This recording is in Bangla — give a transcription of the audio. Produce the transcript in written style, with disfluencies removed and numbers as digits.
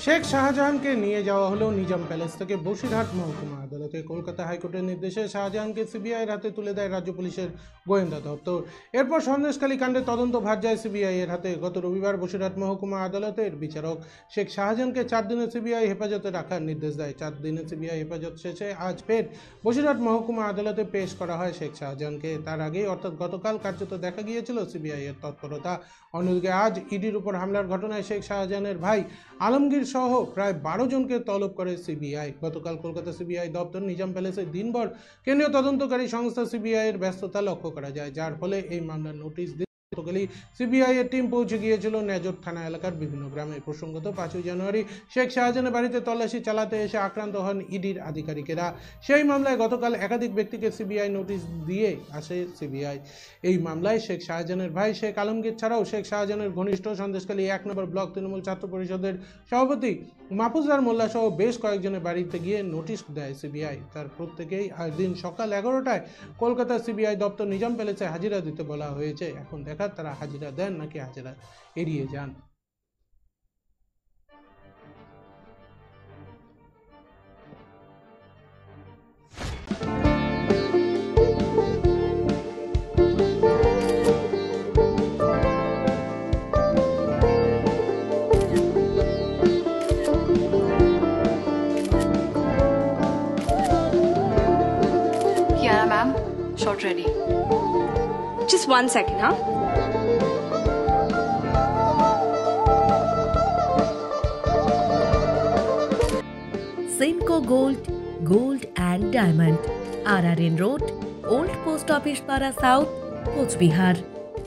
শেখ শাহজাহানকে নিয়ে যাওয়া হলো নিজাম প্যালেস থেকে বসিরহাট মহকুমা আদালতে। কলকাতা হাইকোর্টের নির্দেশে শাহজাহানকে সিবিআইয়ের হাতে তুলে দেয় রাজ্য পুলিশের গোয়েন্দা দপ্তর। এরপর সন্দেশখালী কাণ্ডে তদন্ত ভার যায় সিবিআই এর হাতে। গত রবিবার বসিরহাট মহকুমা আদালতের বিচারক শেখ শাহজাহানকে 4 দিনের সিবিআই হেফাজতে রাখার নির্দেশ দেয়। 4 দিনের সিবিআই হেফাজত শেষে আজ ফের বসিরহাট মহকুমা আদালতে পেশ করা হয় শেখ শাহজাহানকে। তার আগেই অর্থাৎ গতকাল কার্যত দেখা গিয়েছিল সিবিআই এর তৎপরতা। অন্যদিকে আজ ইডির উপর হামলার ঘটনায় শেখ শাহজাহানের ভাই আলমগীর সহ প্রায় 12 জনকে তলব করে সিবিআই। গতকাল কলকাতা সিবিআই দপ্তর নিজাম প্যালেসে দিনভর কেন্দ্রীয় তদন্তকারী সংস্থা সিবিআই এর ব্যস্ততা লক্ষ্য করা যায়, যার ফলে এই মামলার নোটিশ গতকালই সিবিআই এর টিম পৌঁছে গিয়েছিল নেজর থানা এলাকার বিভিন্ন গ্রামে। প্রসঙ্গত 5 জানুয়ারি শেখ শাহজাহানের বাড়িতে তল্লাশি চালাতে এসে আক্রান্ত হন ইডির আধিকারিকেরা। সেই মামলায় গতকাল একাধিক ব্যক্তিকে সিবিআই নোটিশ দিয়ে আসে সিবিআই। এই মামলায় শেখ শাহজাহানের ভাই শেখ আলমগীর ছাড়াও শেখ শাহজাহানের ঘনিষ্ঠ সন্দেশখালী 1 নম্বর ব্লক তৃণমূল ছাত্র পরিষদের সভাপতি মাহফুজার মোল্লা সহ বেশ কয়েকজনের বাড়িতে গিয়ে নোটিশ দেয় সিবিআই। তার প্রত্যেকেই আজ দিন সকাল 11টায় কলকাতা সিবিআই দপ্তর নিজাম প্যালেসে হাজিরা দিতে বলা হয়েছে। এখন দেখার তারা হাজিরা দেন নাকি হাজিরা এড়িয়ে যান। Yeah, ma'am. Shot ready. Just 1 second, huh? Simco Gold and Diamond, RRN Road, Old Post Office Para South, Coach Bihar.